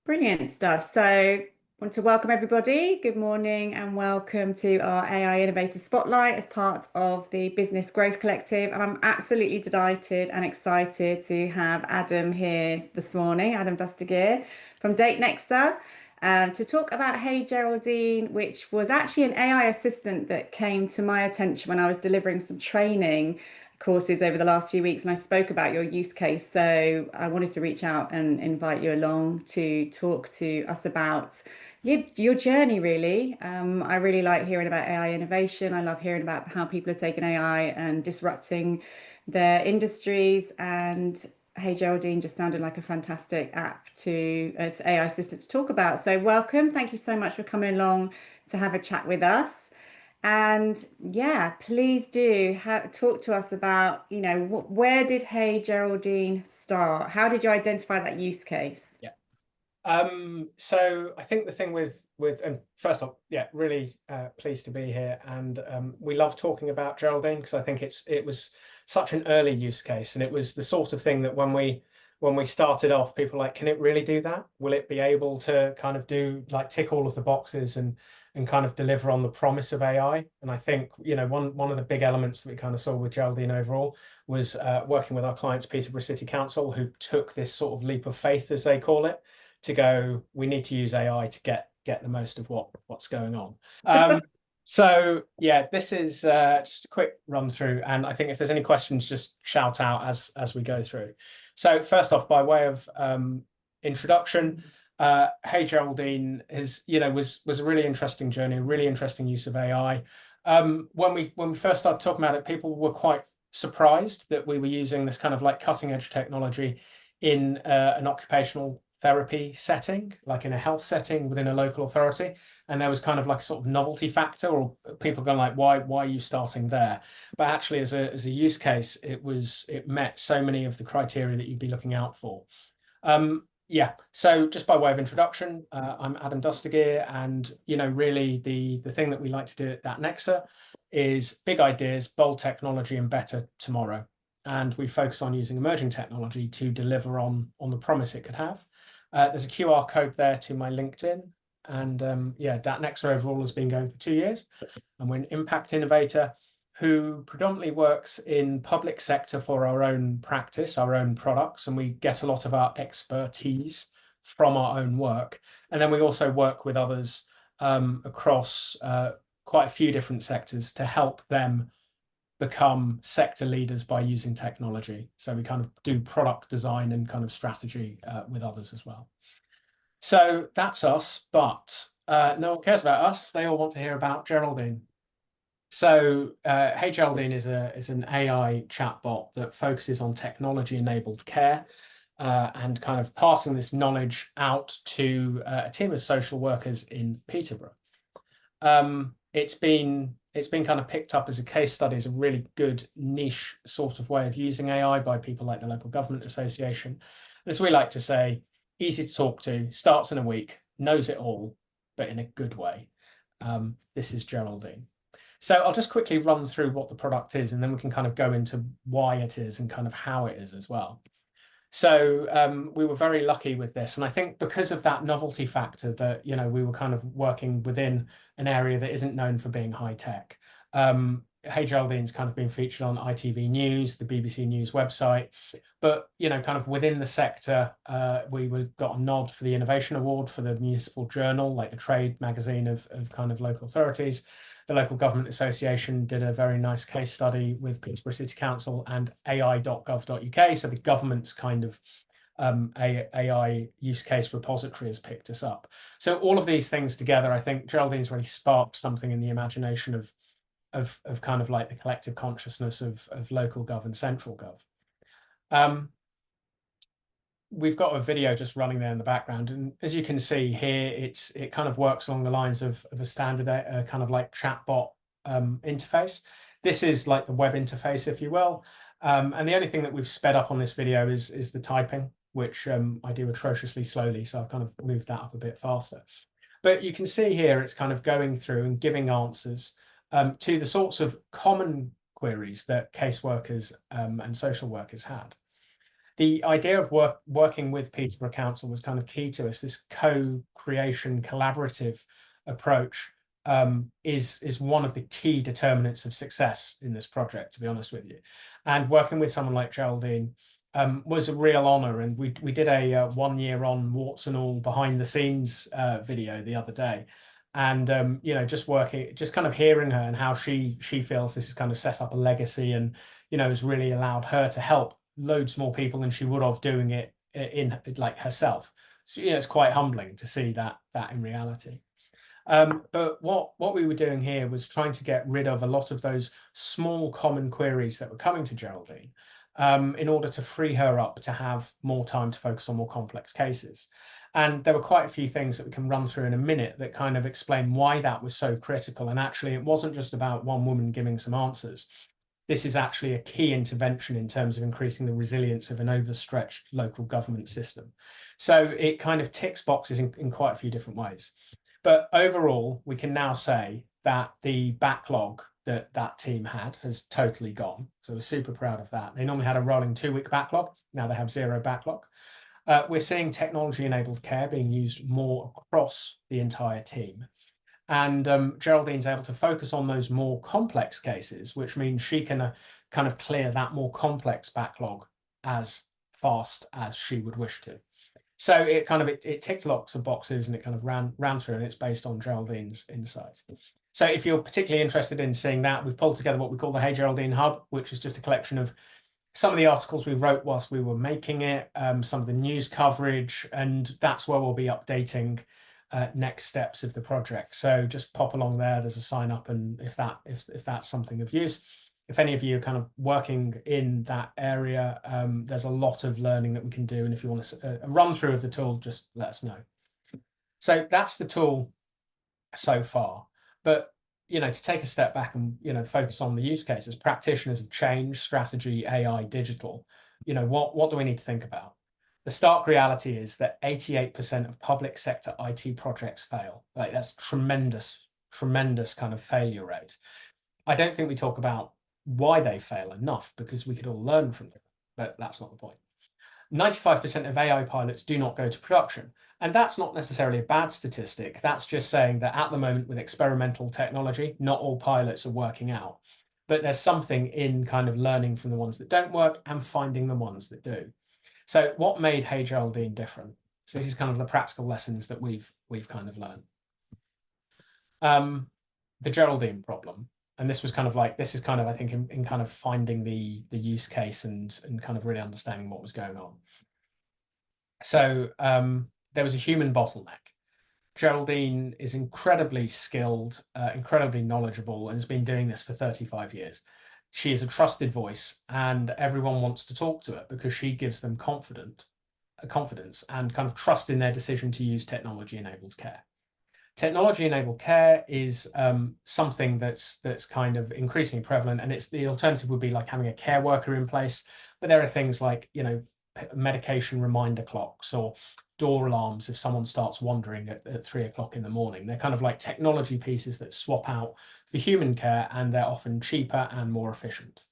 Brilliant stuff. So, I want to welcome everybody. Good morning and welcome to our AI Innovator Spotlight as part of the Business Growth Collective. And I'm absolutely delighted and excited to have Adam here this morning, Adam Dustagheer from Datnexa, to talk about Hey Geraldine, which was actually an AI assistant that came to my attention when I was delivering some training courses over the last few weeks, and I spoke about your use case. So I wanted to reach out and invite you along to talk to us about your journey, really. I really like hearing about AI innovation. I love hearing about how people are taking AI and disrupting their industries. And Hey Geraldine just sounded like a fantastic app to as AI assistant to talk about. So welcome. Thank you so much for coming along to have a chat with us. And yeah, please do talk to us about, where did Hey Geraldine start? How did you identify that use case? Yeah. So I think the thing with and first off, yeah, really pleased to be here, and we love talking about Geraldine because I think it was such an early use case, and it was the sort of thing that when we started off, people were like, can it really do that? Will it be able to kind of do like tick all of the boxes and kind of deliver on the promise of AI? And I think, one of the big elements that we kind of saw with Geraldine overall was working with our clients, Peterborough City Council, who took this sort of leap of faith, as they call it, to go, we need to use AI to get the most of what's going on. So yeah, this is just a quick run through, and I think if there's any questions, just shout out as we go through. So first off, by way of introduction, Hey Geraldine was a really interesting journey, a really interesting use of AI. When we first started talking about it, people were quite surprised that we were using this kind of like cutting edge technology in an occupational therapy setting, like in a health setting within a local authority. And there was kind of like a sort of novelty factor, or people going like, why are you starting there? But actually, as a use case, it met so many of the criteria that you'd be looking out for. Yeah, so just by way of introduction, I'm Adam Dustagheer, and really the thing that we like to do at Datnexa is big ideas, bold technology, and better tomorrow. And we focus on using emerging technology to deliver on the promise it could have. There's a QR code there to my LinkedIn, and yeah, Datnexa overall has been going for 2 years, and we're an impact innovator who predominantly works in public sector for our own practice, our own products, and we get a lot of our expertise from our own work. And then we also work with others across quite a few different sectors to help them become sector leaders by using technology. So we kind of do product design and kind of strategy with others as well. So that's us, but no one cares about us. They all want to hear about Geraldine. So Hey Geraldine is an AI chatbot that focuses on technology-enabled care and kind of passing this knowledge out to a team of social workers in Peterborough. It's been kind of picked up as a case study, as a really good niche sort of way of using AI by people like the Local Government Association. As we like to say, easy to talk to, starts in a week, knows it all, but in a good way. This is Geraldine. So I'll just quickly run through what the product is, and then we can kind of go into why it is and kind of how it is as well. So we were very lucky with this, and I think because of that novelty factor that we were kind of working within an area that isn't known for being high tech. Hey Geraldine's kind of been featured on ITV News, the BBC News website, but kind of within the sector, we got a nod for the Innovation Award for the Municipal Journal, like the trade magazine of kind of local authorities. The Local Government Association did a very nice case study with Peterborough City Council and ai.gov.uk. So the government's kind of AI use case repository has picked us up. So all of these things together, I think Geraldine's really sparked something in the imagination of kind of like the collective consciousness of local gov and central gov. We've got a video just running there in the background, and as you can see here, it kind of works along the lines of a standard kind of like chatbot interface. This is like the web interface, if you will, and the only thing that we've sped up on this video is the typing, which I do atrociously slowly, so I've kind of moved that up a bit faster. But you can see here it's kind of going through and giving answers to the sorts of common queries that caseworkers and social workers had. the idea of working with Peterborough Council was kind of key to us. This co-creation, collaborative approach is one of the key determinants of success in this project, to be honest with you. And working with someone like Geraldine was a real honor. And we did a 1 year on warts and all behind the scenes video the other day. And you know, just kind of hearing her and how she feels this has kind of set up a legacy, and you know, has really allowed her to help loads more people than she would have doing it in like herself. So you know, it's quite humbling to see that in reality. But what we were doing here was trying to get rid of a lot of those small common queries that were coming to Geraldine, in order to free her up to have more time to focus on more complex cases. And there were quite a few things that we can run through in a minute that kind of explain why that was so critical. And actually, it wasn't just about one woman giving some answers. This is actually a key intervention in terms of increasing the resilience of an overstretched local government system. So it kind of ticks boxes in quite a few different ways. But overall, we can now say that the backlog that team has totally gone. So we're super proud of that. They normally had a rolling 2-week backlog. Now they have 0 backlog. We're seeing technology-enabled care being used more across the entire team. And Geraldine's able to focus on those more complex cases, which means she can kind of clear that more complex backlog as fast as she would wish to. So it kind of it ticked lots of boxes, and it kind of ran through, and it's based on Geraldine's insight. So if you're particularly interested in seeing that, we've pulled together what we call the Hey Geraldine Hub, which is just a collection of some of the articles we wrote whilst we were making it, some of the news coverage, and that's where we'll be updating next steps of the project. So just pop along there. There's a sign up, and if that's something of use. If any of you are kind of working in that area, there's a lot of learning that we can do. And if you want a run through of the tool, just let us know. So that's the tool so far. But, you know, to take a step back and, you know, focus on the use cases, practitioners of change, strategy, AI, digital, you know, what do we need to think about? The stark reality is that 88% of public sector IT projects fail. Like, that's tremendous kind of failure rate. I don't think we talk about why they fail enough, because we could all learn from them, but that's not the point. 95% of AI pilots do not go to production, and that's not necessarily a bad statistic. That's just saying that at the moment, with experimental technology, not all pilots are working out, but there's something in kind of learning from the ones that don't work and finding the ones that do. So what made Hey Geraldine different? So this is kind of the practical lessons that we've kind of learned. The Geraldine problem. And this was kind of like, this is kind of, I think, in kind of finding the use case and kind of really understanding what was going on. So there was a human bottleneck. Geraldine is incredibly skilled, incredibly knowledgeable, and has been doing this for 35 years. She is a trusted voice, and everyone wants to talk to her because she gives them confidence and kind of trust in their decision to use technology-enabled care. Technology-enabled care is something that's kind of increasingly prevalent, and it's the alternative would be like having a care worker in place. But there are things like, you know, medication reminder clocks or door alarms if someone starts wandering at 3 o'clock in the morning. They're kind of like technology pieces that swap out for human care, and they're often cheaper and more efficient.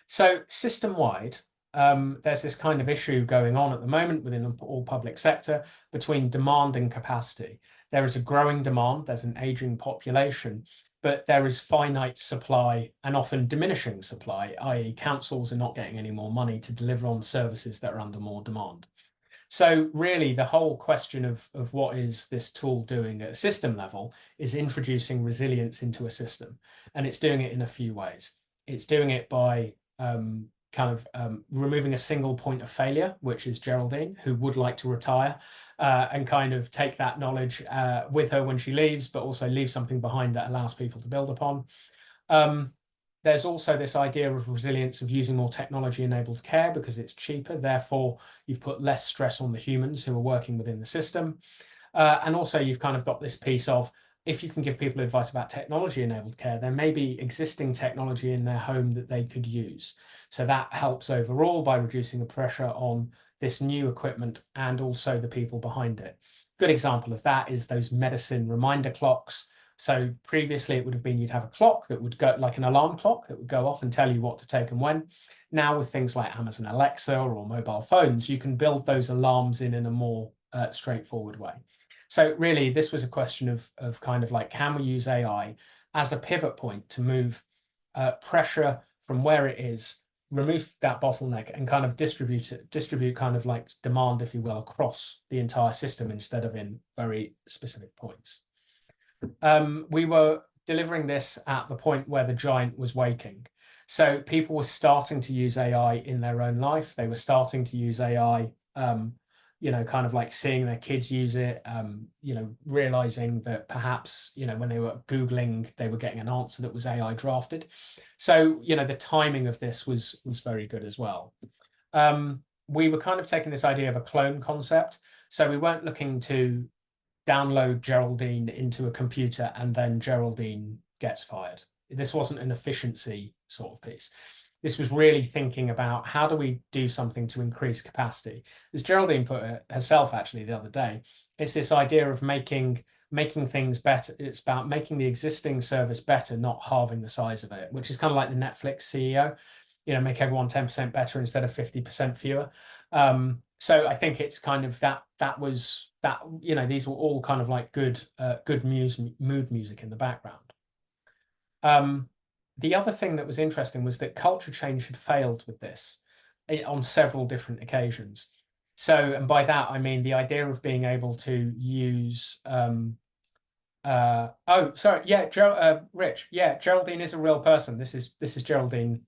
So system-wide, there's this kind of issue going on at the moment within all public sector between demand and capacity. There is a growing demand, there's an aging population, but there is finite supply and often diminishing supply, i.e. councils are not getting any more money to deliver on services that are under more demand. So really the whole question of what is this tool doing at a system level is introducing resilience into a system. And it's doing it in a few ways. It's doing it by removing a single point of failure, which is Geraldine, who would like to retire and kind of take that knowledge with her when she leaves, but also leave something behind that allows people to build upon. There's also this idea of resilience of using more technology-enabled care because it's cheaper. Therefore, you've put less stress on the humans who are working within the system. And also you've kind of got this piece of, if you can give people advice about technology-enabled care, there may be existing technology in their home that they could use. So that helps overall by reducing the pressure on this new equipment and also the people behind it. Good example of that is those medicine reminder clocks. So previously it would have been you'd have a clock that would go, like an alarm clock that would go off and tell you what to take and when. Now with things like Amazon Alexa or mobile phones, you can build those alarms in a more straightforward way. So really, this was a question of kind of like, can we use AI as a pivot point to move pressure from where it is, remove that bottleneck, and kind of distribute kind of like demand, if you will, across the entire system instead of in very specific points. We were delivering this at the point where the giant was waking. So people were starting to use AI in their own life. They were starting to use AI, kind of like seeing their kids use it, realizing that perhaps, when they were Googling, they were getting an answer that was AI drafted. So, the timing of this was very good as well. We were kind of taking this idea of a clone concept. So we weren't looking to download Geraldine into a computer and then Geraldine gets fired. This wasn't an efficiency sort of piece. This was really thinking about how do we do something to increase capacity. As Geraldine put it herself actually the other day, it's this idea of making things better. It's about making the existing service better, not halving the size of it, which is kind of like the Netflix CEO, make everyone 10% better instead of 50% fewer. So I think it's kind of these were all kind of like good mood music in the background. The other thing that was interesting was that culture change had failed with this on several different occasions. So, and by that I mean the idea of being able to use Rich, Geraldine is a real person. This is Geraldine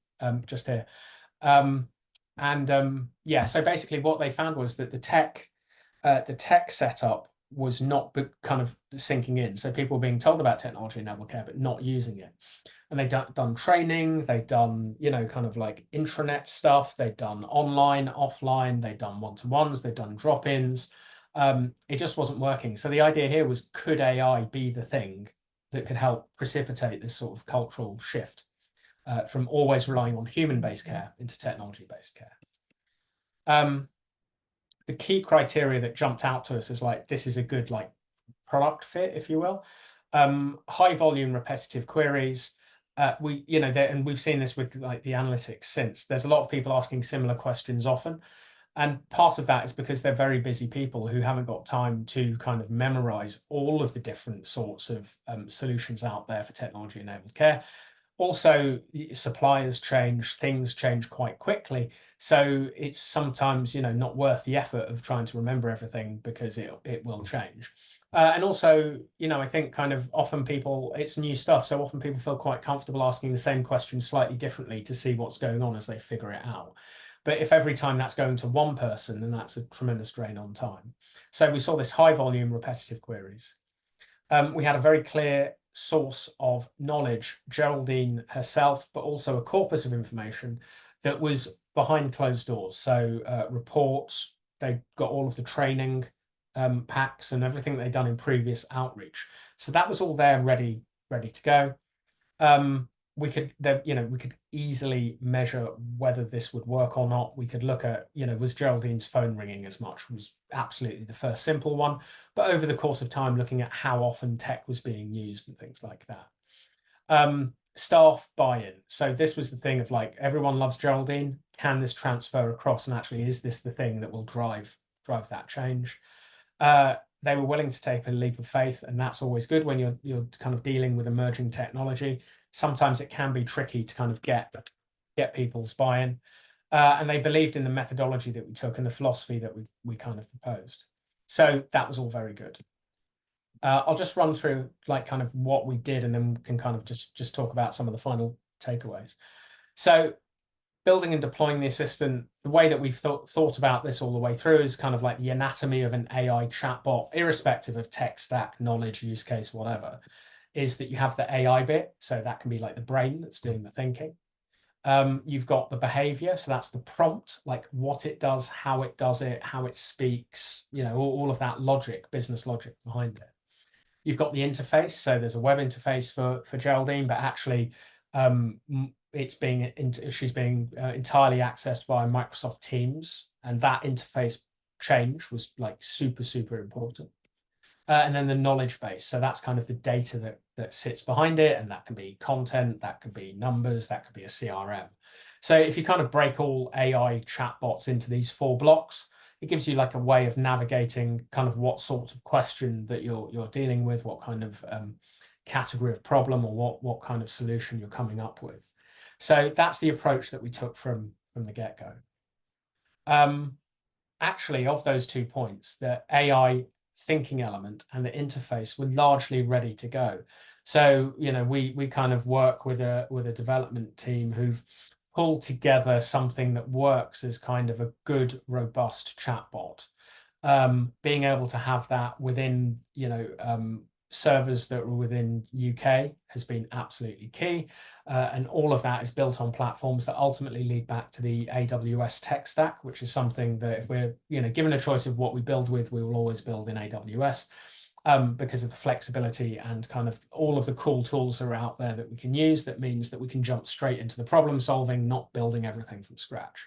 just here. So basically what they found was that the tech setup was not kind of sinking in. So people were being told about technology and network care, but not using it. And they'd done training, they'd done, kind of like intranet stuff, they'd done online, offline, they'd done one-to-ones, they'd done drop-ins. It just wasn't working. So the idea here was, could AI be the thing that could help precipitate this sort of cultural shift from always relying on human-based care into technology-based care? The key criteria that jumped out to us is like, this is a good like product fit, if you will. High volume repetitive queries. And we've seen this with like the analytics since. There's a lot of people asking similar questions often. And part of that is because they're very busy people who haven't got time to kind of memorize all of the different sorts of solutions out there for technology enabled care. Also, suppliers change, things change quite quickly. So it's sometimes, not worth the effort of trying to remember everything because it will change. And also, I think kind of often it's new stuff. So often people feel quite comfortable asking the same question slightly differently to see what's going on as they figure it out. But if every time that's going to one person, then that's a tremendous drain on time. So we saw this high volume repetitive queries. We had a very clear source of knowledge, Geraldine herself, but also a corpus of information that was behind closed doors. So reports, they got all of the training packs and everything they'd done in previous outreach. So that was all there ready to go. We could easily measure whether this would work or not. We could look at, was Geraldine's phone ringing as much? Was absolutely the first simple one. But over the course of time, looking at how often tech was being used and things like that. Staff buy-in. So this was the thing of like, everyone loves Geraldine. Can this transfer across? And actually, is this the thing that will drive that change? They were willing to take a leap of faith, and that's always good when you're kind of dealing with emerging technology. Sometimes it can be tricky to kind of get people's buy-in, and they believed in the methodology that we took and the philosophy that we kind of proposed. So that was all very good. I'll just run through like kind of what we did, and then we can kind of just talk about some of the final takeaways. So building and deploying the assistant, the way that we've thought about this all the way through is kind of like the anatomy of an AI chatbot, irrespective of tech stack, knowledge, use case, whatever, is that you have the AI bit. So that can be like the brain that's doing the thinking. You've got the behavior. So that's the prompt, like what it does, how it speaks, all of that logic, business logic behind it. You've got the interface. So there's a web interface for Geraldine, but actually she's being entirely accessed via Microsoft Teams, and that interface change was like super important. And then the knowledge base. So that's kind of the data that sits behind it. And that can be content, that could be numbers, that could be a CRM. So if you kind of break all AI chatbots into these 4 blocks, it gives you like a way of navigating kind of what sort of question that you're dealing with, what kind of category of problem, or what kind of solution you're coming up with. So that's the approach that we took from the get-go. Actually, of those 2 points, the AI thinking element and the interface were largely ready to go. So, we kind of work with a development team who've pulled together something that works as kind of a good, robust chatbot. Being able to have that within, servers that were within UK has been absolutely key. And all of that is built on platforms that ultimately lead back to the AWS tech stack, which is something that if we're, given a choice of what we build with, we will always build in AWS. Because of the flexibility and kind of all of the cool tools that are out there that we can use. That means that we can jump straight into the problem solving, not building everything from scratch.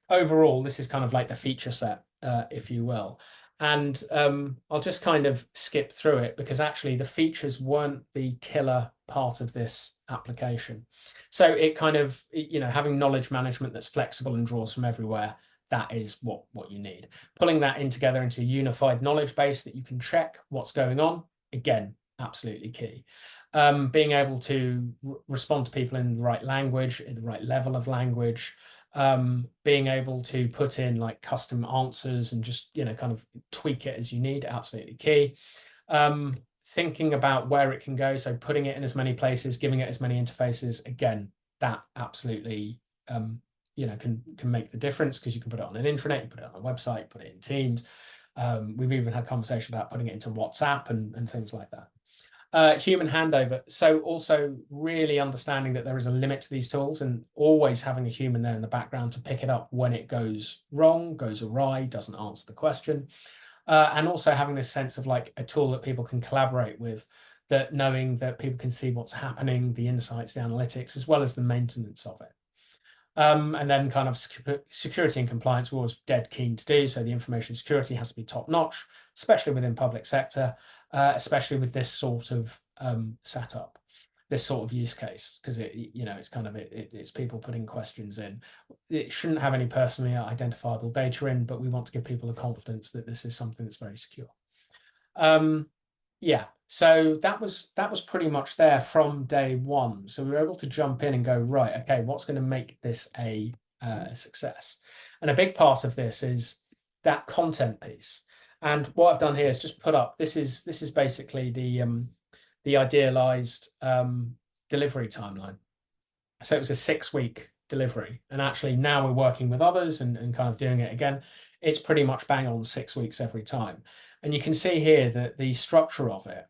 Overall, this is kind of like the feature set, if you will. And I'll just kind of skip through it because actually the features weren't the killer part of this application. So it kind of, having knowledge management that's flexible and draws from everywhere, that is what you need. Pulling that in together into a unified knowledge base that you can check what's going on, again, absolutely key. Being able to respond to people in the right language, in the right level of language, being able to put in like custom answers and just, kind of tweak it as you need, absolutely key. Thinking about where it can go, so putting it in as many places, giving it as many interfaces, again, that absolutely can make the difference because you can put it on an intranet, you put it on a website, put it in Teams. We've even had conversation about putting it into WhatsApp and things like that. Human handover. So also really understanding that there is a limit to these tools and always having a human there in the background to pick it up when it goes wrong, goes awry, doesn't answer the question. And also having this sense of like a tool that people can collaborate with, that knowing that people can see what's happening, the insights, the analytics, as well as the maintenance of it. And then kind of security and compliance we're always dead keen to do. So the information security has to be top notch, especially within public sector, especially with this sort of setup, this sort of use case, because it's kind of it's people putting questions in. It shouldn't have any personally identifiable data in, but we want to give people the confidence that this is something that's very secure. Yeah, so that was pretty much there from day one. So we were able to jump in and go, right, okay, what's going to make this a success? And a big part of this is that content piece. And what I've done here is just put up, this is basically the idealized delivery timeline. So it was a 6-week delivery. And actually now we're working with others and kind of doing it again. It's pretty much bang on 6 weeks every time. And you can see here that the structure of it,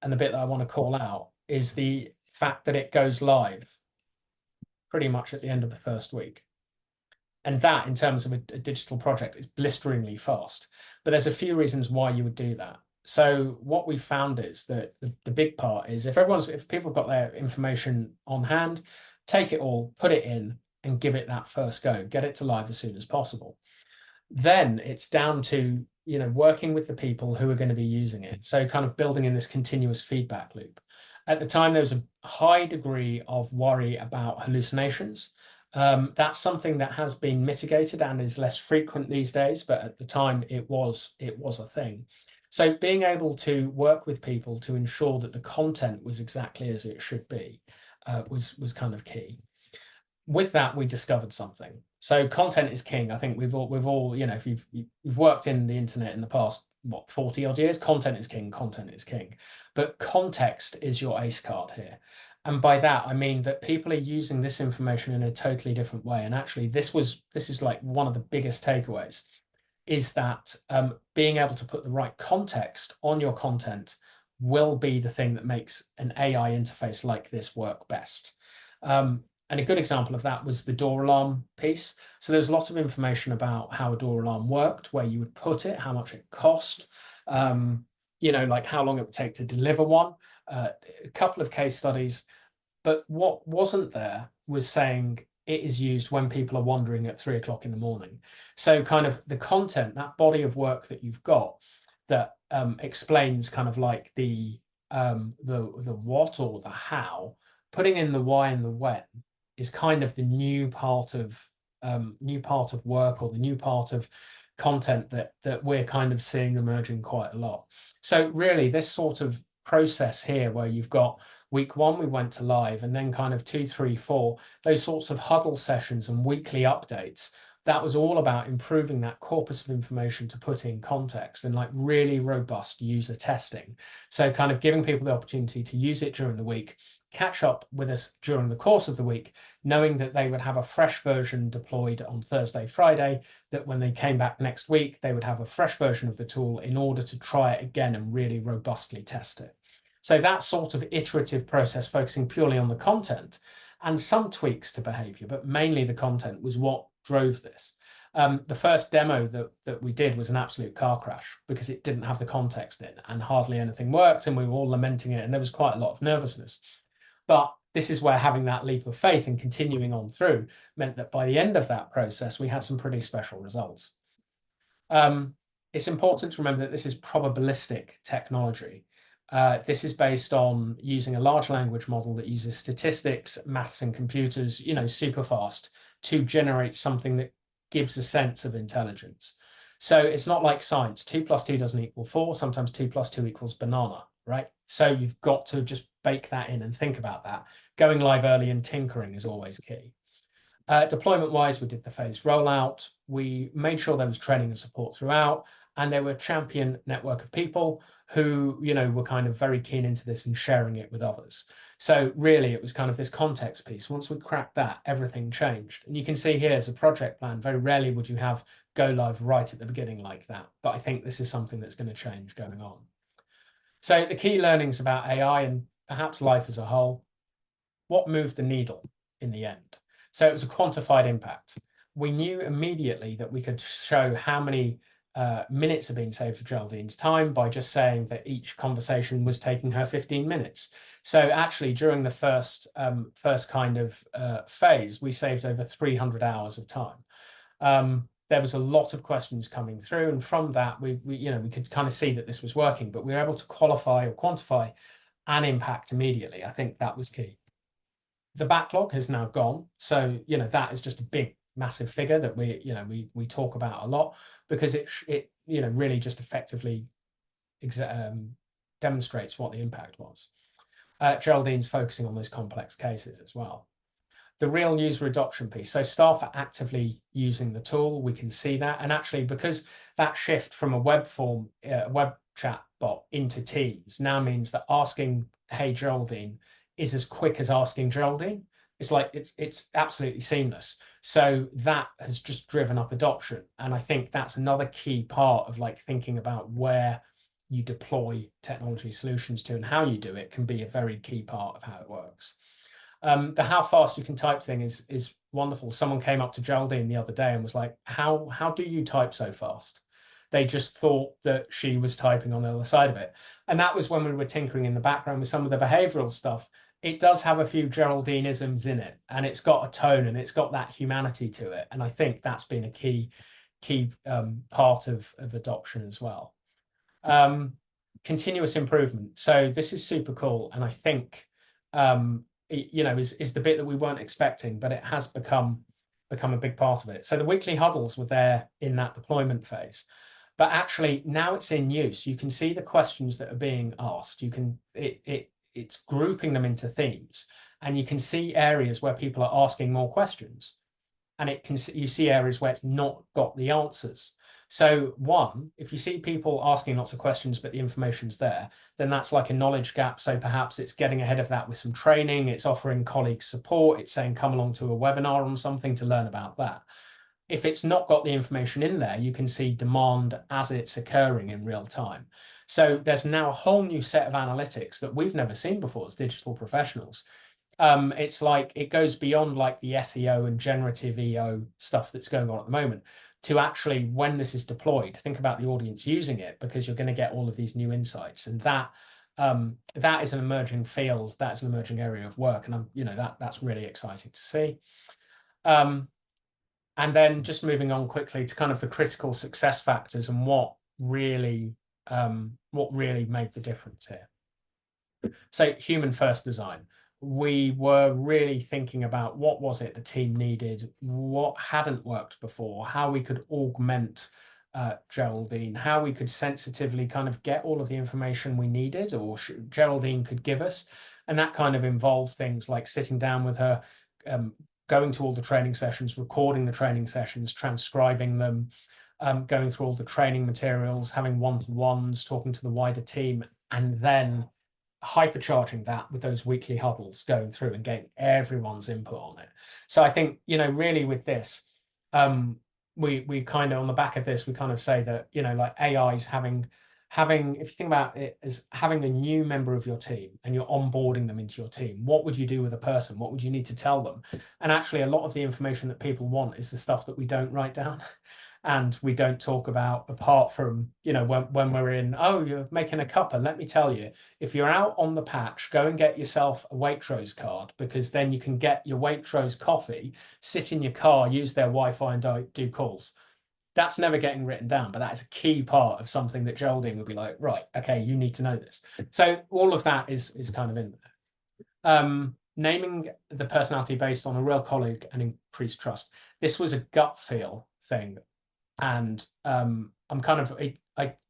and the bit that I want to call out, is the fact that it goes live pretty much at the end of the first week. And that, in terms of a digital project, is blisteringly fast. But there's a few reasons why you would do that. So what we found is that the big part is if people have got their information on hand, take it all, put it in, and give it that first go, get it to live as soon as possible. Then it's down to working with the people who are going to be using it. So kind of building in this continuous feedback loop. At the time, there was a high degree of worry about hallucinations. That's something that has been mitigated and is less frequent these days, but at the time it was a thing. So being able to work with people to ensure that the content was exactly as it should be was kind of key. With that, we discovered something. So content is king. I think we've all if you've worked in the internet in the past, 40 odd years, content is king, content is king. But context is your ace card here. And by that, I mean that people are using this information in a totally different way. And actually, this is like one of the biggest takeaways, is that being able to put the right context on your content will be the thing that makes an AI interface like this work best. And a good example of that was the door alarm piece. So there's lots of information about how a door alarm worked, where you would put it, how much it cost, like how long it would take to deliver one, a couple of case studies. But what wasn't there was saying it is used when people are wandering at 3 o'clock in the morning. So kind of the content, that body of work that you've got, that explains kind of like the what or the how. Putting in the why and the when is kind of the new part of work, or the new part of content that we're kind of seeing emerging quite a lot. So really, this sort of process here, where you've got week one, we went to live, and then kind of 2, 3, 4, those sorts of huddle sessions and weekly updates. That was all about improving that corpus of information to put in context and like really robust user testing. So kind of giving people the opportunity to use it during the week, catch up with us during the course of the week, knowing that they would have a fresh version deployed on Thursday, Friday, that when they came back next week, they would have a fresh version of the tool in order to try it again and really robustly test it. So that sort of iterative process, focusing purely on the content and some tweaks to behavior, but mainly the content, was what drove this. The first demo that we did was an absolute car crash because it didn't have the context in and hardly anything worked, and we were all lamenting it, and there was quite a lot of nervousness. But this is where having that leap of faith and continuing on through meant that by the end of that process, we had some pretty special results. It's important to remember that this is probabilistic technology. This is based on using a large language model that uses statistics, maths, and computers, super fast, to generate something that gives a sense of intelligence. So it's not like science. 2 + 2 doesn't equal 4. Sometimes 2 + 2 equals banana, right? So you've got to just bake that in and think about that. Going live early and tinkering is always key. Deployment-wise, we did the phased rollout. We made sure there was training and support throughout, and there were a champion network of people who, were kind of very keen into this and sharing it with others. So really, it was kind of this context piece. Once we cracked that, everything changed. And you can see here as a project plan, very rarely would you have go live right at the beginning like that. But I think this is something that's going to change going on. So the key learnings about AI and perhaps life as a whole: what moved the needle in the end? So it was a quantified impact. We knew immediately that we could show how many minutes are being saved for Geraldine's time by just saying that each conversation was taking her 15 minutes. So actually, during the first kind of phase, we saved over 300 hours of time. There was a lot of questions coming through, and from that, we could kind of see that this was working, but we were able to qualify or quantify an impact immediately. I think that was key. The backlog has now gone, so that is just a big, massive figure that we talk about a lot, because it really just effectively demonstrates what the impact was. Geraldine's focusing on those complex cases as well. The real user adoption piece. So staff are actively using the tool. We can see that, and actually, because that shift from a web chat bot into Teams now means that asking, "Hey Geraldine," is as quick as asking Geraldine. It's like it's absolutely seamless. So that has just driven up adoption, and I think that's another key part of like thinking about where you deploy technology solutions to and how you do it can be a very key part of how it works. The how fast you can type thing is wonderful. Someone came up to Geraldine the other day and was like, how do you type so fast? They just thought that she was typing on the other side of it. And that was when we were tinkering in the background with some of the behavioral stuff. It does have a few Geraldine-isms in it, and it's got a tone and it's got that humanity to it. And I think that's been a key part of adoption as well. Continuous improvement. So this is super cool. And I think, is the bit that we weren't expecting, but it has become a big part of it. So the weekly huddles were there in that deployment phase, but actually now it's in use. You can see the questions that are being asked. It's grouping them into themes, and you can see areas where people are asking more questions, and you see areas where it's not got the answers. So one, if you see people asking lots of questions, but the information's there, then that's like a knowledge gap. So perhaps it's getting ahead of that with some training. It's offering colleagues support. It's saying, come along to a webinar on something to learn about that. If it's not got the information in there, you can see demand as it's occurring in real time. So there's now a whole new set of analytics that we've never seen before as digital professionals. It's like it goes beyond like the SEO and generative EO stuff that's going on at the moment to actually, when this is deployed, think about the audience using it, because you're going to get all of these new insights, and that is an emerging field, that's an emerging area of work, and that's really exciting to see. And then just moving on quickly to kind of the critical success factors and what really what really made the difference here. So human first design. We were really thinking about what was it the team needed, what hadn't worked before, how we could augment Geraldine, how we could sensitively kind of get all of the information we needed or Geraldine could give us. And that kind of involved things like sitting down with her, going to all the training sessions, recording the training sessions, transcribing them, going through all the training materials, having one-to-ones, talking to the wider team, and then hypercharging that with those weekly huddles, going through and getting everyone's input on it. So I think, really with this, we kind of, on the back of this, we kind of say that, like AI is having, if you think about it as having a new member of your team and you're onboarding them into your team, what would you do with a person? What would you need to tell them? And actually a lot of the information that people want is the stuff that we don't write down. And we don't talk about, apart from, when we're in, oh, you're making a cuppa. Let me tell you, if you're out on the patch, go and get yourself a Waitrose card, because then you can get your Waitrose coffee, sit in your car, use their Wi-Fi and do calls. That's never getting written down, but that is a key part of something that Geraldine would be like, right, okay, you need to know this. So all of that is kind of in there. Naming the personality based on a real colleague and increased trust. This was a gut feel thing. And I'm kind of,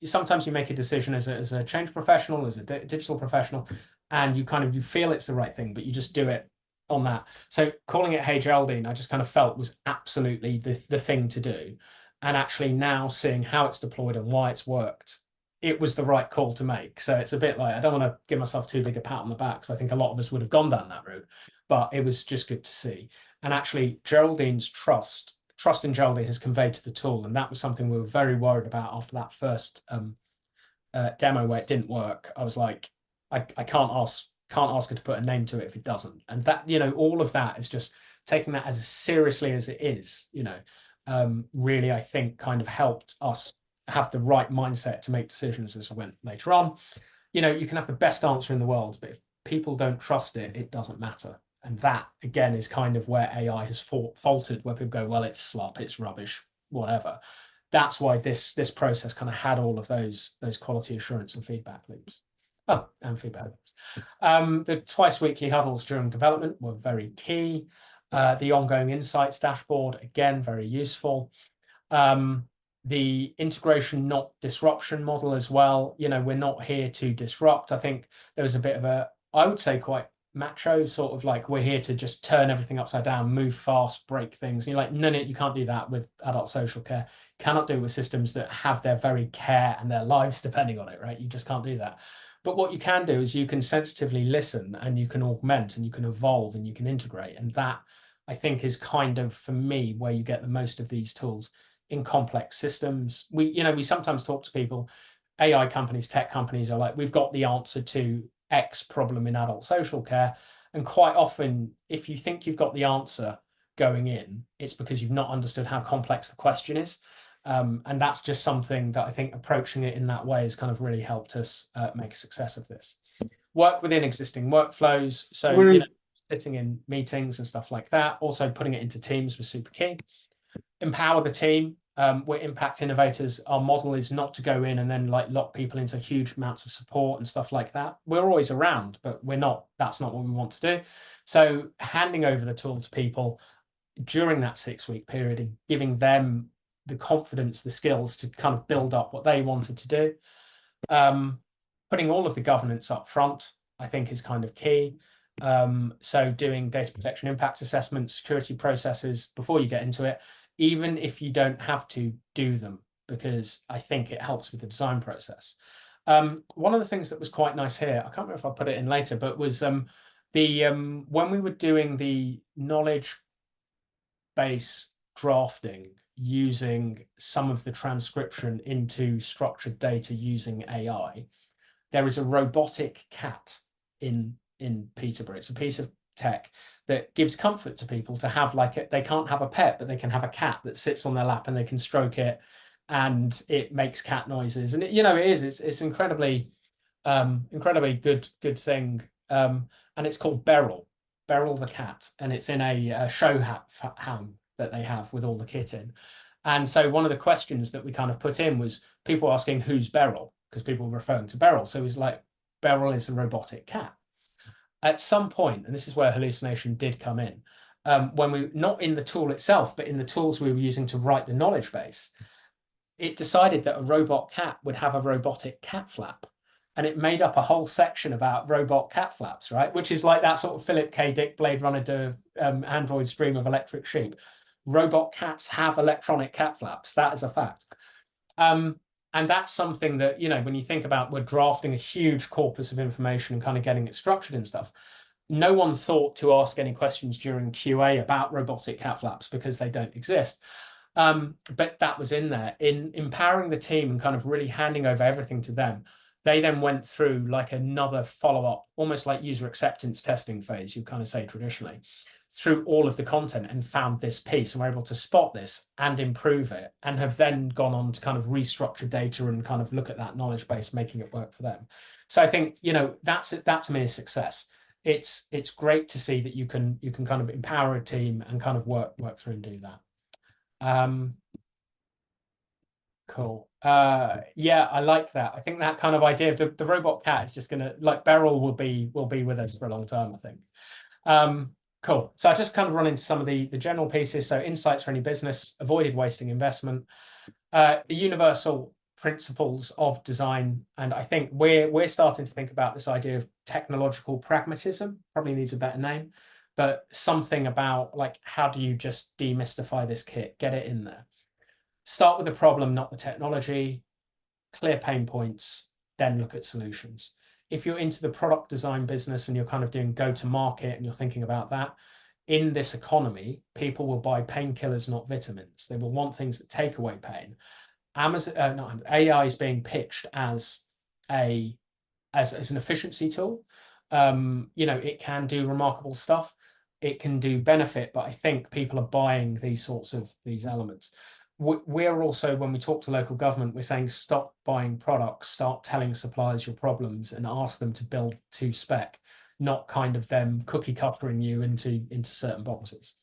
sometimes you make a decision as a change professional, as a digital professional, and you feel it's the right thing, but you just do it on that. So calling it Hey Geraldine, I just kind of felt was absolutely the thing to do. And actually now seeing how it's deployed and why it's worked, it was the right call to make. So it's a bit like, I don't want to give myself too big a pat on the back, because I think a lot of us would have gone down that route, but it was just good to see. And actually Geraldine's trust in Geraldine has conveyed to the tool, and that was something we were very worried about after that first demo where it didn't work. I was like, I can't ask her to put a name to it if it doesn't. And that, all of that is just taking that as seriously as it is, really, I think, kind of helped us have the right mindset to make decisions as we went later on. You can have the best answer in the world, but if people don't trust it, it doesn't matter. And that, again, is kind of where AI has faltered, where people go, well, it's slop, it's rubbish, whatever. That's why this process kind of had all of those quality assurance and feedback loops. Oh, and feedback loops. The twice weekly huddles during development were very key. The ongoing insights dashboard, again, very useful. The integration, not disruption model as well. We're not here to disrupt. I think there was a bit of I would say quite macho sort of like, we're here to just turn everything upside down, move fast, break things. And you're like, no, you can't do that with adult social care. You cannot do it with systems that have their very care and their lives depending on it, right? You just can't do that. But what you can do is you can sensitively listen, and you can augment, and you can evolve, and you can integrate. And that, I think, is kind of, for me, where you get the most of these tools in complex systems. We sometimes talk to people, AI companies, tech companies are like, we've got the answer to X problem in adult social care. And quite often, if you think you've got the answer going in, it's because you've not understood how complex the question is. And that's just something that I think approaching it in that way has kind of really helped us make a success of this. Work within existing workflows. So, sitting in meetings and stuff like that. Also putting it into teams was super key. Empower the team. We're impact innovators. Our model is not to go in and then like lock people into huge amounts of support and stuff like that. We're always around, but that's not what we want to do. So handing over the tool to people during that 6-week period and giving them the confidence, the skills to kind of build up what they wanted to do. Putting all of the governance up front, I think, is kind of key. So doing data protection impact assessments, security processes before you get into it, even if you don't have to do them, because I think it helps with the design process. One of the things that was quite nice here, I can't remember if I put it in later, but was when we were doing the knowledge base drafting using some of the transcription into structured data using AI, there is a robotic cat in Peterborough. It's a piece of tech that gives comfort to people to have, like, they can't have a pet, but they can have a cat that sits on their lap and they can stroke it and it makes cat noises. And it's incredibly good thing. And it's called Beryl the cat, and it's in a show ham that they have with all the kit in. And so one of the questions that we kind of put in was people asking, who's Beryl? because people were referring to Beryl. So it was like, Beryl is a robotic cat. At some point, and this is where hallucination did come in, when we, not in the tool itself, but in the tools we were using to write the knowledge base, it decided that a robot cat would have a robotic cat flap. And it made up a whole section about robot cat flaps, right? Which is like that sort of Philip K. Dick Blade Runner android stream of electric sheep. Robot cats have electronic cat flaps. That is a fact. And that's something that, you know, when you think about, we're drafting a huge corpus of information and kind of getting it structured and stuff. No one thought to ask any questions during QA about robotic cat flaps because they don't exist. But that was in there. In empowering the team and kind of really handing over everything to them, they then went through like another follow-up, almost like user acceptance testing phase, you kind of say traditionally, through all of the content and found this piece and were able to spot this and improve it, and have then gone on to kind of restructure data and kind of look at that knowledge base, making it work for them. So I think, you know, that to me is success. It's great to see that you can kind of empower a team and kind of work through and do that. Cool. Yeah, I like that. I think that kind of idea of the robot cat is just gonna, like, Beryl will be with us for a long time, I think. Cool. So I just kind of run into some of the general pieces. So insights for any business, avoided wasting investment, the universal principles of design. And I think we're starting to think about this idea of technological pragmatism, probably needs a better name, but something about like, how do you just demystify this kit, get it in there? Start with the problem, not the technology, clear pain points, then look at solutions. If you're into the product design business and you're kind of doing go to market and you're thinking about that, in this economy, people will buy painkillers, not vitamins. They will want things that take away pain. AI is being pitched as an efficiency tool. You know, it can do remarkable stuff. It can do benefit, but I think people are buying these sorts of these elements. We're also, when we talk to local government, we're saying stop buying products, start telling suppliers your problems and ask them to build to spec, not kind of them cookie cuttering you into certain boxes.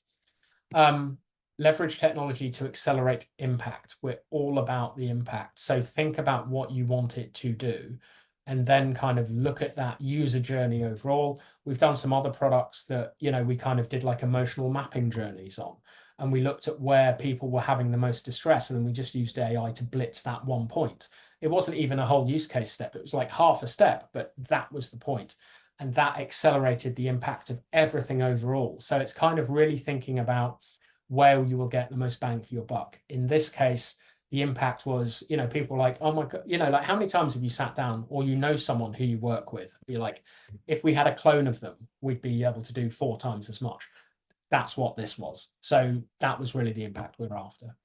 Leverage technology to accelerate impact. We're all about the impact. So think about what you want it to do and then kind of look at that user journey overall. We've done some other products that, you know, we kind of did like emotional mapping journeys on. And we looked at where people were having the most distress, and then we just used AI to blitz that one point. It wasn't even a whole use case step. It was like half a step, but that was the point. And that accelerated the impact of everything overall. So it's kind of really thinking about where you will get the most bang for your buck. In this case, the impact was, you know, people were like, oh my God, you know, like how many times have you sat down or you know someone who you work with? Be like, if we had a clone of them, we'd be able to do 4 times as much. That's what this was. So that was really the impact we were after.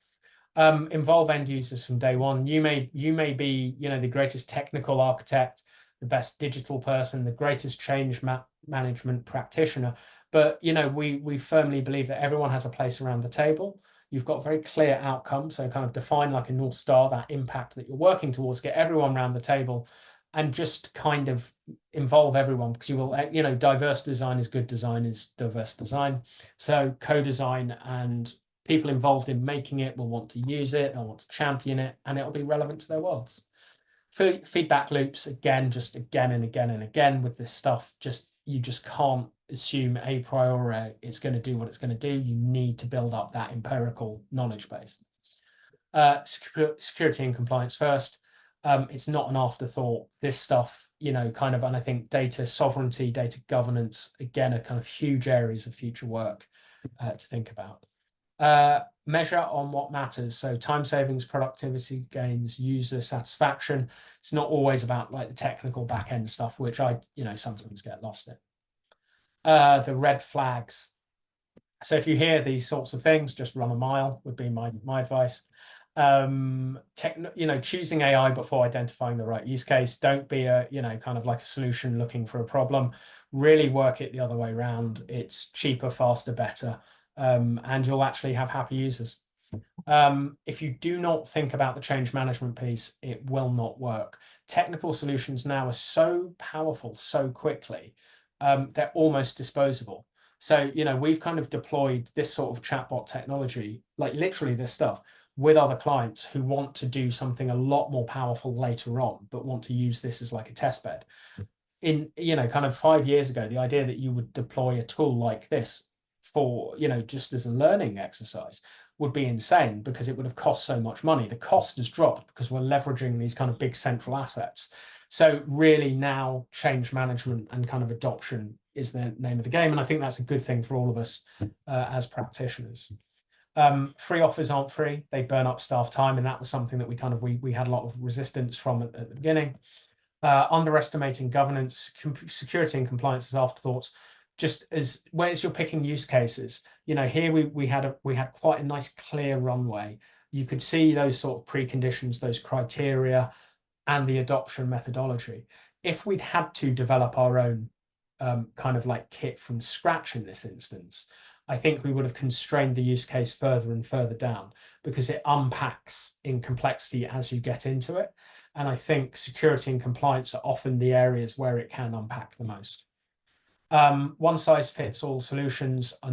Involve end users from day one. You may be, you know, the greatest technical architect, the best digital person, the greatest change management practitioner, but you know, we firmly believe that everyone has a place around the table. You've got very clear outcomes, so kind of define like a North Star, that impact that you're working towards, get everyone around the table and just kind of involve everyone, because you will, you know, diverse design is good design is diverse design. So co-design and people involved in making it will want to use it, they'll want to champion it, and it'll be relevant to their worlds. Feedback loops, again, just again and again and again with this stuff, you just can't assume a priori it's going to do what it's going to do. You need to build up that empirical knowledge base. Security and compliance first. It's not an afterthought. This stuff, you know, kind of, and I think data sovereignty, data governance, again, are kind of huge areas of future work to think about. Measure on what matters. So time savings, productivity gains, user satisfaction. It's not always about like the technical back end stuff, which I, you know, sometimes get lost in. The red flags. So if you hear these sorts of things, just run a mile would be my advice. You know, choosing AI before identifying the right use case. Don't be a, you know, kind of like a solution looking for a problem. Really work it the other way around. It's cheaper, faster, better, and you'll actually have happy users. If you do not think about the change management piece, it will not work. Technical solutions now are so powerful so quickly, they're almost disposable. So, you know, we've kind of deployed this sort of chatbot technology, like literally this stuff, with other clients who want to do something a lot more powerful later on, but want to use this as like a test bed. In, kind of 5 years ago, the idea that you would deploy a tool like this for, just as a learning exercise would be insane, because it would have cost so much money. The cost has dropped because we're leveraging these kind of big central assets. So really now change management and kind of adoption is the name of the game. And I think that's a good thing for all of us as practitioners. Free offers aren't free. They burn up staff time. And that was something that we had a lot of resistance from at the beginning. Underestimating governance, security and compliance as afterthoughts. Just as whereas you're picking use cases, here we had quite a nice clear runway. You could see those sort of preconditions, those criteria, and the adoption methodology. If we'd had to develop our own kind of like kit from scratch in this instance, I think we would have constrained the use case further and further down, because it unpacks in complexity as you get into it. And I think security and compliance are often the areas where it can unpack the most. One size fits all solutions are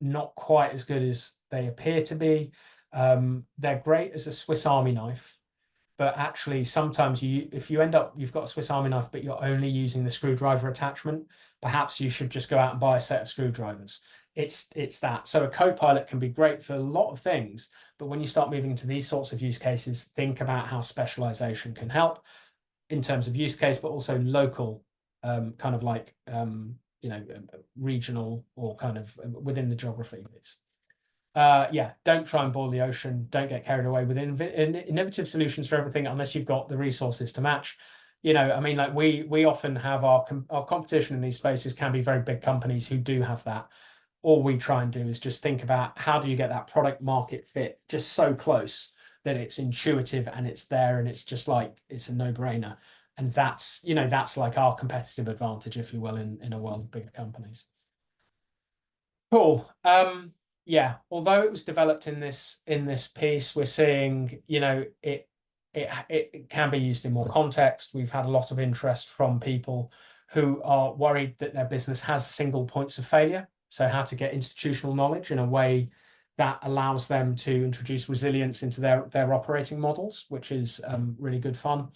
not quite as good as they appear to be. They're great as a Swiss Army knife, but actually sometimes if you end up, you've got a Swiss Army knife, but you're only using the screwdriver attachment, perhaps you should just go out and buy a set of screwdrivers. It's that. So a Copilot can be great for a lot of things, but when you start moving into these sorts of use cases, think about how specialization can help in terms of use case, but also local, kind of like, regional, or kind of within the geography. Don't try and boil the ocean. Don't get carried away with innovative solutions for everything unless you've got the resources to match. Like we often have our competition in these spaces can be very big companies who do have that. All we try and do is just think about how do you get that product market fit just so close that it's intuitive and it's there and it's just like it's a no-brainer. And that's like our competitive advantage, if you will, in a world of bigger companies. Cool. Although it was developed in this piece, we're seeing, it can be used in more context. We've had a lot of interest from people who are worried that their business has single points of failure. So how to get institutional knowledge in a way that allows them to introduce resilience into their operating models, which is really good fun.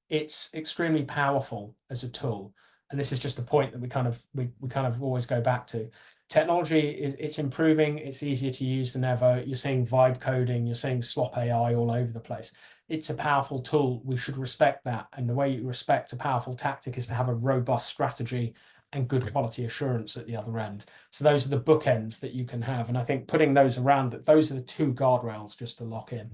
It's extremely powerful as a tool. And this is just a point that we kind of always go back to. Technology it's improving, it's easier to use than ever. You're seeing vibe coding, you're seeing slop AI all over the place. It's a powerful tool. We should respect that. And the way you respect a powerful tactic is to have a robust strategy and good quality assurance at the other end. So those are the bookends that you can have. And I think putting those around it, those are the two guardrails just to lock in.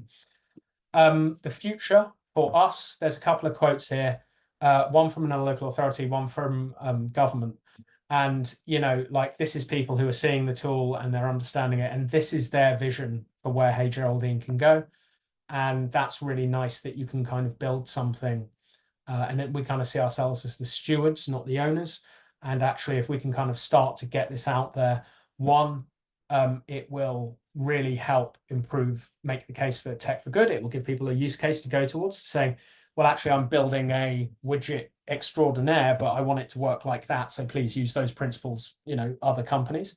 The future for us, there's a couple of quotes here. One from another local authority, one from government. And, like this is people who are seeing the tool and they're understanding it. And this is their vision for where Hey Geraldine can go. And that's really nice that you can kind of build something. And then we kind of see ourselves as the stewards, not the owners. And actually, if we can kind of start to get this out there, it will really help make the case for tech for good. It will give people a use case to go towards, saying, well, actually, I'm building a widget extraordinaire, but I want it to work like that. So please use those principles, other companies.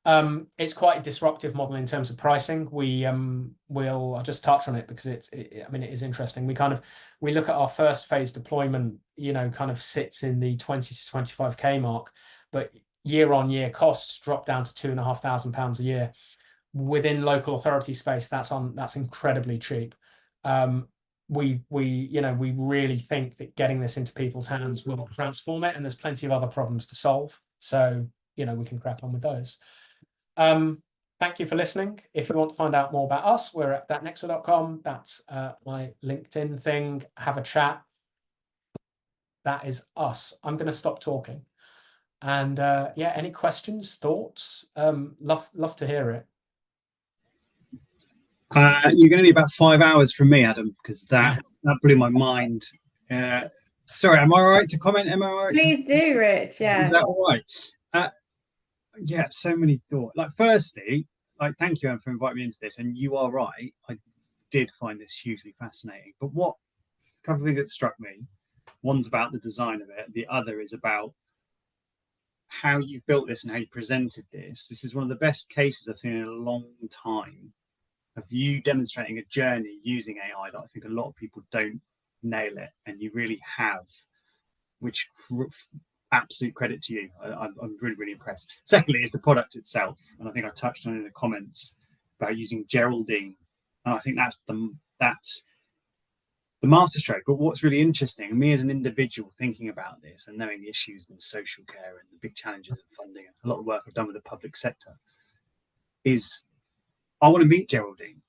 It's quite a disruptive model in terms of pricing. I'll just touch on it because it is interesting. We look at our first phase deployment, kind of sits in the 20 to 25K mark, but year on year costs drop down to £2,500 a year. Within local authority space, that's incredibly cheap. We really think that getting this into people's hands will transform it, and there's plenty of other problems to solve. So, we can crack on with those. Thank you for listening. If you want to find out more about us, we're at datnexa.com. That's my LinkedIn thing. Have a chat. That is us. I'm going to stop talking. And any questions, thoughts? Love to hear it. You're going to need about 5 hours from me, Adam, because that blew my mind. Sorry, am I all right to comment? Am I all right? Please do, Rich. Yeah. Is that all right? So many thoughts. Like, firstly, thank you, Em, for inviting me into this. And you are right. I did find this hugely fascinating. But a couple of things that struck me. One's about the design of it. The other is about how you've built this and how you presented this. This is one of the best cases I've seen in a long time of you demonstrating a journey using AI that I think a lot of people don't nail it, and you really have, which absolute credit to you. I'm really, really impressed. Secondly, is the product itself, and I think I touched on it in the comments about using Geraldine, and I think that's the masterstroke. But what's really interesting, and me as an individual thinking about this and knowing the issues in social care and the big challenges of funding, and a lot of work I've done with the public sector, is I want to meet Geraldine.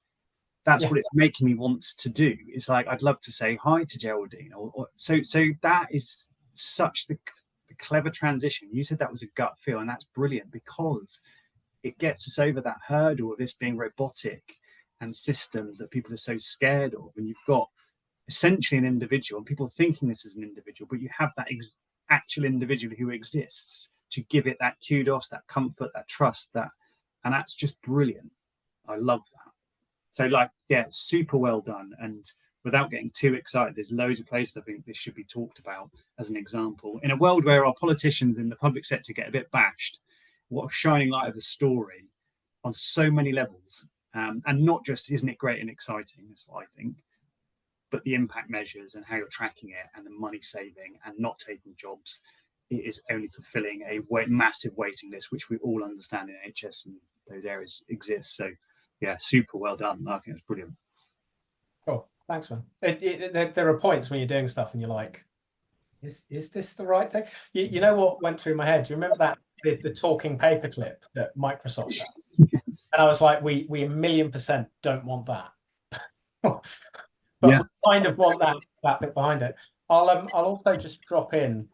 That's what it's making me want to do. It's like, I'd love to say hi to Geraldine. So that is such the clever transition. You said that was a gut feel, and that's brilliant, because it gets us over that hurdle of this being robotic and systems that people are so scared of. And you've got essentially an individual, and people thinking this is an individual, but you have that actual individual who exists to give it that kudos, that comfort, that trust, and that's just brilliant. I love that. So, like, yeah, super well done. And without getting too excited, there's loads of places I think this should be talked about as an example. In a world where our politicians in the public sector get a bit bashed, what a shining light of a story on so many levels. And not just, isn't it great and exciting, that's what I think, but the impact measures and how you're tracking it, and the money saving and not taking jobs, it is only fulfilling a massive waiting list, which we all understand in NHS and those areas exist. So, yeah, super well done. I think it's brilliant. Oh, thanks, man. There are points when you're doing stuff and you're like, is this the right thing? You know what went through my head? Do you remember that the talking paperclip that Microsoft had? Yes. And I was like, we 1,000,000% don't want that. But Yeah. we kind of want that bit behind it. I'll also just drop in.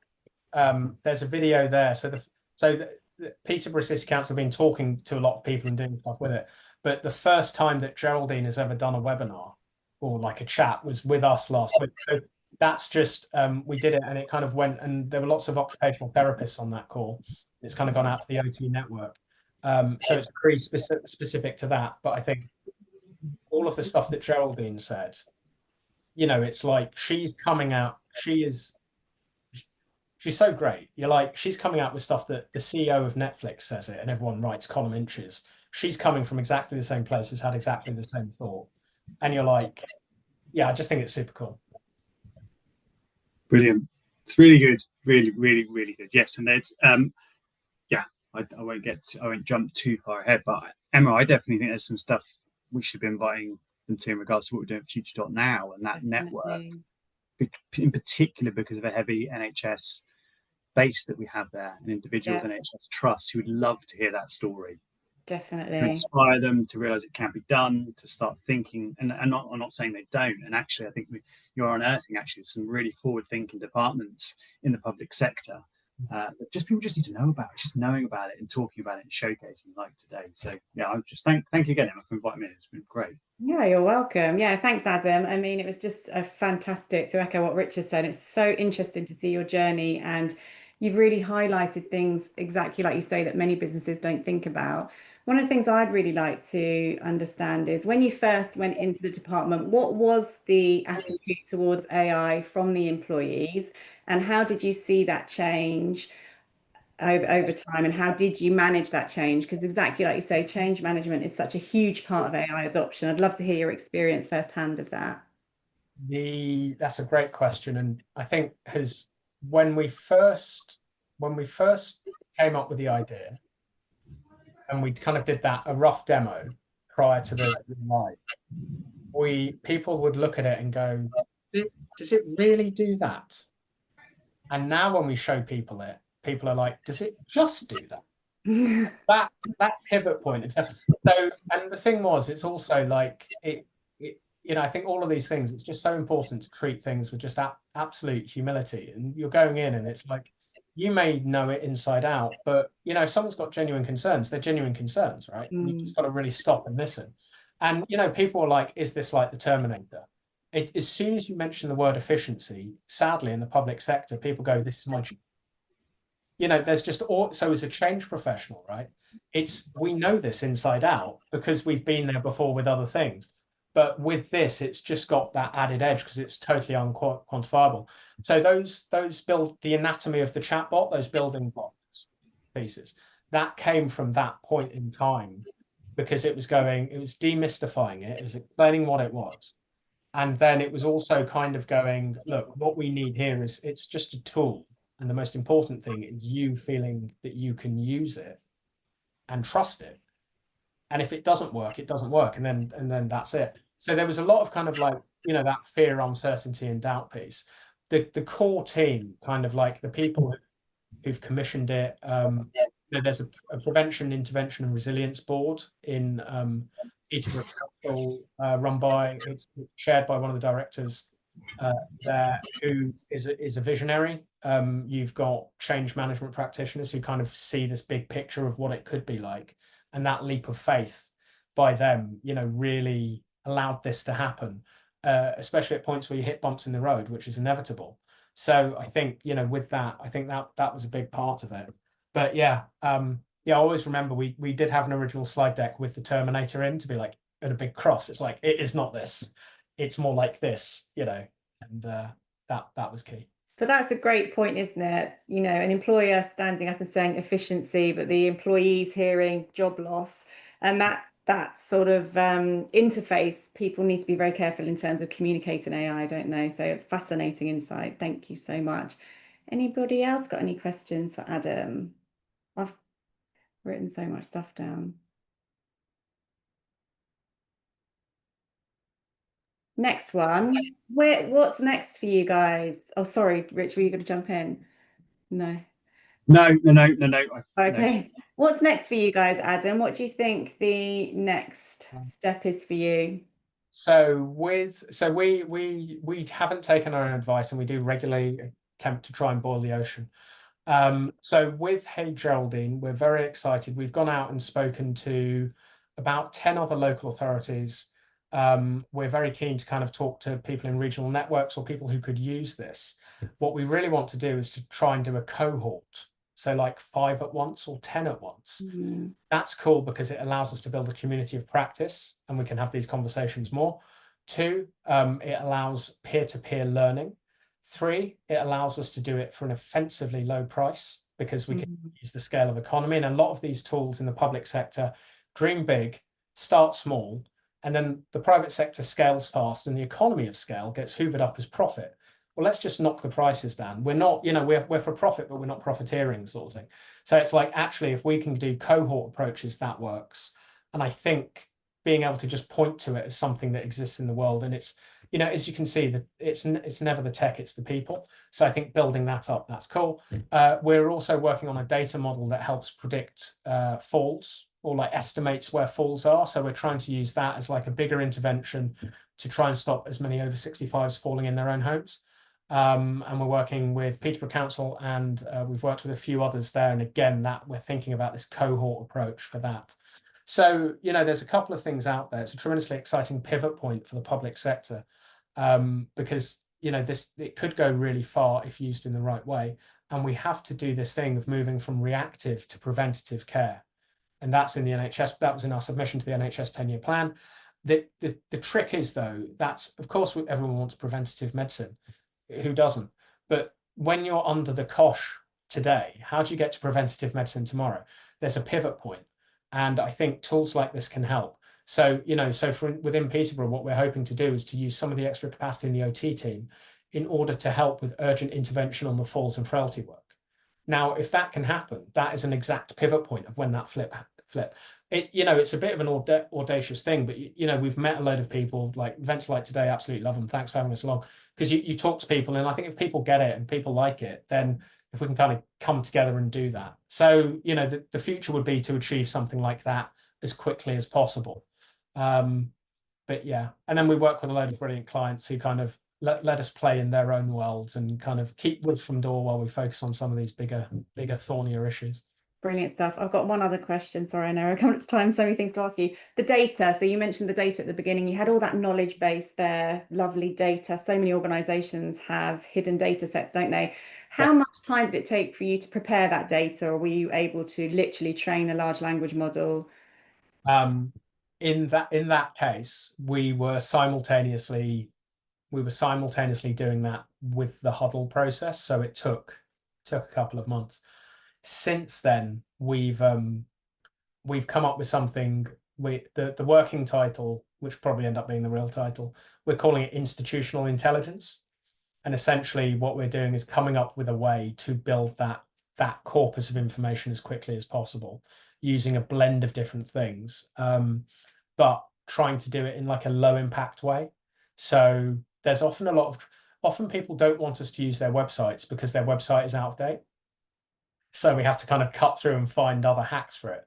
There's a video there. So the Peterborough City Council have been talking to a lot of people and doing stuff with it. But the first time that Geraldine has ever done a webinar or like a chat was with us last week. So that's just, we did it, and it kind of went, and there were lots of occupational therapists on that call. It's kind of gone out to the OT network. So it's pretty specific to that. But I think all of the stuff that Geraldine said, you know, it's like she's coming out, she's so great. You're like, she's coming out with stuff that the CEO of Netflix says it, and everyone writes column inches. She's coming from exactly the same place, has had exactly the same thought. And you're like, yeah, I just think it's super cool. Brilliant. It's really good. Really, really, really good. Yes. And it's, yeah, I won't jump too far ahead, but Emma, I definitely think there's some stuff we should be inviting them to in regards to what we're doing at Future.now and that network, in particular because of a heavy NHS base that we have there, and individuals NHS trusts who would love to hear that story. Definitely. To inspire them to realize it can be I'm not saying they don't. And actually, I think you're unearthing actually some really forward-thinking departments in the public sector that people just need to know about. Just knowing about it and talking about it and showcasing like today. So yeah, I just thank you again, Emma, for inviting me. It's been great. Yeah, you're welcome. Yeah, thanks, Adam. I mean, it was just a fantastic, to echo what Richard said. It's so interesting to see your journey, and you've really highlighted things exactly like you say that many businesses don't think about. One of the things I'd really like to understand is, when you first went into the department, what was the attitude towards AI from the employees, and how did you see that change over time, and how did you manage that change? Because exactly like you say, change management is such a huge part of AI adoption. I'd love to hear your experience firsthand of that. That's a great question, and I think when we first came up with the idea, and we kind of did a rough demo prior to the live, people would look at it and go, does it really do that? And now when we show people it, people are like, does it just do that? that pivot point. So, and the thing was, it's also like you know, I think all of these things, it's just so important to treat things with just absolute humility. And you're going in, and it's like, you may know it inside out, but you know, if someone's got genuine concerns, they're genuine concerns, right? You just got to really stop and listen. And you know, people are like, is this like the Terminator? As soon as you mention the word efficiency, sadly, in the public sector, people go, this is my job. You know, there's just so as a change professional, right? We know this inside out because we've been there before with other things. But with this, it's just got that added edge because it's totally unquantifiable. So those build the anatomy of the chatbot, those building blocks pieces, that came from that point in time, because it was demystifying it. It was explaining what it was. And then it was also kind of going, look, what we need here is it's just a tool. And the most important thing is you feeling that you can use it and trust it. And if it doesn't work, it doesn't work. And then that's it. So there was a lot of kind of like, that fear, uncertainty, and doubt piece. The core team, kind of like the people who've commissioned it. There's a prevention, intervention, and resilience board in Peterborough Council, it's chaired by one of the directors there, who is a visionary. You've got change management practitioners who kind of see this big picture of what it could be like, and that leap of faith by them, really allowed this to happen, especially at points where you hit bumps in the road, which is inevitable. So I think, with that, I think that was a big part of it. But yeah, I always remember we did have an original slide deck with the Terminator in, to be like, and a big cross. It's like, it is not this. It's more like this, and that was key. But that's a great point, isn't it? An employer standing up and saying efficiency, but the employees hearing job loss, and that sort of interface, people need to be very careful in terms of communicating AI, don't they? So fascinating insight. Thank you so much. Anybody else got any questions for Adam? I've written so much stuff down. Next one. What's next for you guys? Oh, sorry, Rich, were you going to jump in? No. No. Okay. What's next for you guys, Adam? What do you think the next step is for you? So we haven't taken our own advice, and we do regularly attempt to try and boil the ocean. So with Hey Geraldine, we're very excited. We've gone out and spoken to about 10 other local authorities. We're very keen to kind of talk to people in regional networks or people who could use this. What we really want to do is to try and do a cohort. So like 5 at once or 10 at once. That's cool because it allows us to build a community of practice, and we can have these conversations more. 2, it allows peer-to-peer learning. 3, it allows us to do it for an offensively low price, because we can use the scale of economy. And a lot of these tools in the public sector dream big, start small, and then the private sector scales fast, and the economy of scale gets hoovered up as profit. Well, let's just knock the prices down. We're not, we're for profit, but we're not profiteering, sort of thing. So it's like, actually, if we can do cohort approaches, that works. And I think being able to just point to it as something that exists in the world, and it's, as you can see, that it's never the tech, it's the people. So I think building that up, that's cool. We're also working on a data model that helps predict falls, or like estimates where falls are. So we're trying to use that as like a bigger intervention to try and stop as many over 65s falling in their own homes. And we're working with Peterborough Council, and we've worked with a few others there. And again, that we're thinking about this cohort approach for that. So, there's a couple of things out there. It's a tremendously exciting pivot point for the public sector, because, it could go really far if used in the right way. And we have to do this thing of moving from reactive to preventative care. And that's in the NHS. That was in our submission to the NHS 10-year plan. The trick is, though, that's, of course, everyone wants preventative medicine. Who doesn't? But when you're under the cosh today, how do you get to preventative medicine tomorrow? There's a pivot point. And I think tools like this can help. So, within Peterborough, what we're hoping to do is to use some of the extra capacity in the OT team in order to help with urgent intervention on the falls and frailty work. Now, if that can happen, that is an exact pivot point of when that flip. It's a bit of an audacious thing, but we've met a load of people, like events like today, absolutely love them. Thanks for having us along, because you talk to people, and I think if people get it and people like it, then if we can kind of come together and do that. So, the future would be to achieve something like that as quickly as possible. But yeah, and then we work with a load of brilliant clients who kind of let us play in their own worlds and kind of keep wood from door while we focus on some of these bigger, thornier issues. Brilliant stuff. I've got one other question. Sorry, I know we're coming to time. So many things to ask you. The data. So you mentioned the data at the beginning. You had all that knowledge base there, lovely data. So many organizations have hidden data sets, don't they? How much time did it take for you to prepare that data, or were you able to literally train a large language model? In that case, we were simultaneously doing that with the huddle process. So it took a couple of months. Since then, we've come up with something the working title, which probably end up being the real title, we're calling it institutional intelligence. And essentially what we're doing is coming up with a way to build that corpus of information as quickly as possible using a blend of different things, but trying to do it in like a low impact way. So there's often people don't want us to use their websites because their website is out of date. So we have to kind of cut through and find other hacks for it.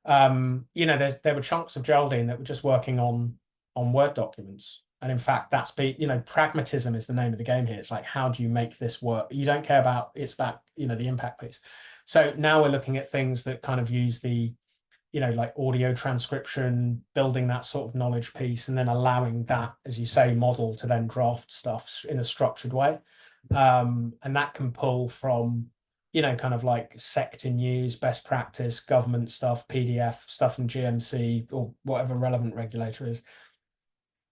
There were chunks of Geraldine that were just working on Word documents. And in fact, pragmatism is the name of the game here. It's like, how do you make this work? You don't care about, it's about, the impact piece. So now we're looking at things that kind of use the, like audio transcription, building that sort of knowledge piece, and then allowing that, as you say, model to then draft stuff in a structured way. And that can pull from, kind of like sector news, best practice, government stuff, PDF stuff from GMC or whatever relevant regulator is,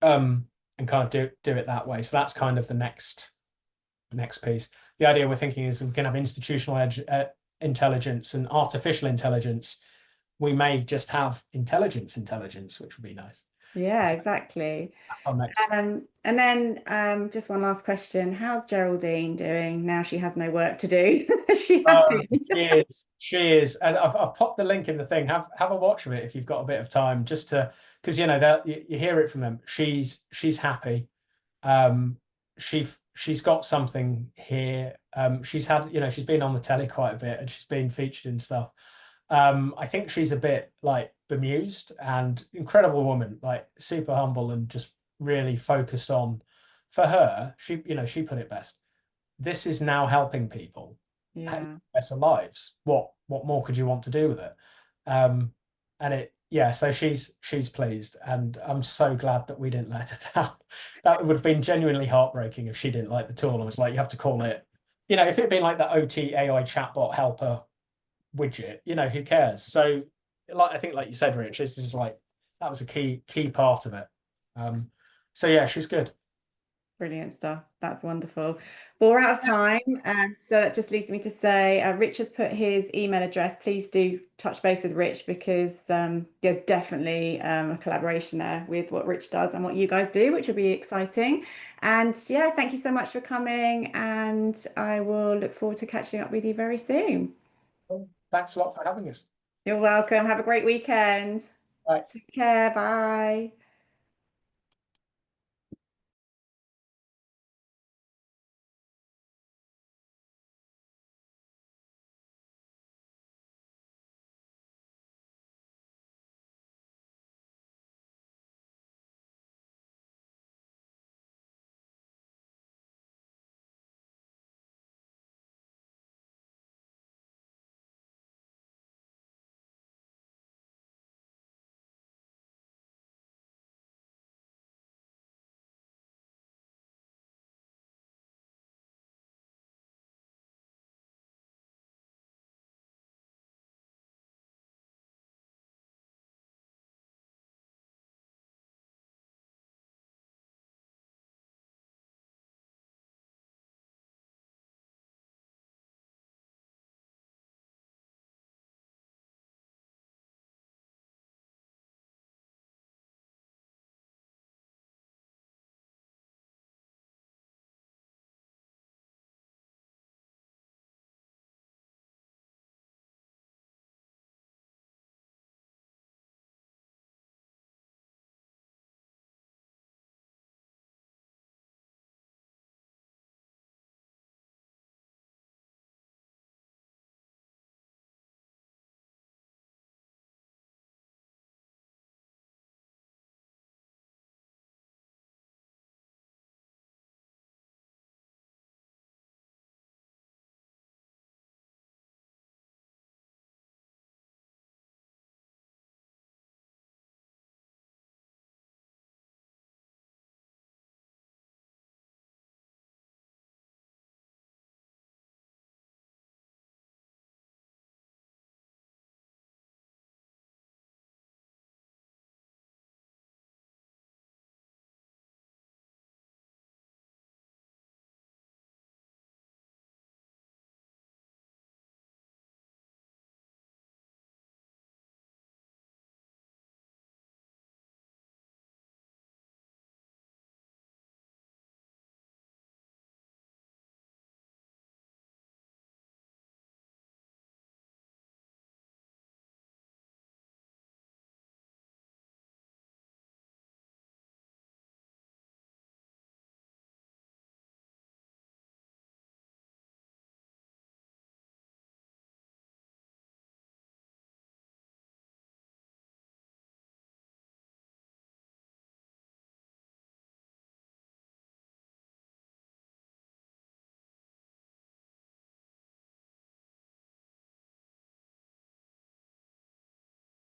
and kind of do it that way. So that's kind of the next piece. The idea we're thinking is we can have institutional intelligence and artificial intelligence. We may just have intelligence, which would be nice. Yeah, So exactly. that's our next. And then just one last question. How's Geraldine doing now she has no work to do? Is she happy? She is. And I've popped the link in the thing. Have a watch of it if you've got a bit of time, just to, because you hear it from them. She's happy. She's got something here. She's been on the telly quite a bit and she's been featured in stuff. I think she's a bit like bemused, and incredible woman, like super humble and just really focused on, for her, she put it best. This is now helping people have better lives. What more could you want to do with it? So she's pleased, and I'm so glad that we didn't let her down. That would have been genuinely heartbreaking if she didn't like the tool and was like, you have to call it, if it'd been like the OT AI chatbot helper widget, who cares? So I think like you said, Rich, this is like, that was a key part of it. So yeah, she's good. Brilliant stuff. That's wonderful. Well, we're out of time. So that just leaves me to say, Rich has put his email address. Please do touch base with Rich, because there's definitely a collaboration there with what Rich does and what you guys do, which will be exciting. And yeah, thank you so much for coming. And I will look forward to catching up with you very soon. Thanks a lot for having us. You're welcome. Have a great weekend. Bye. Take care. Bye.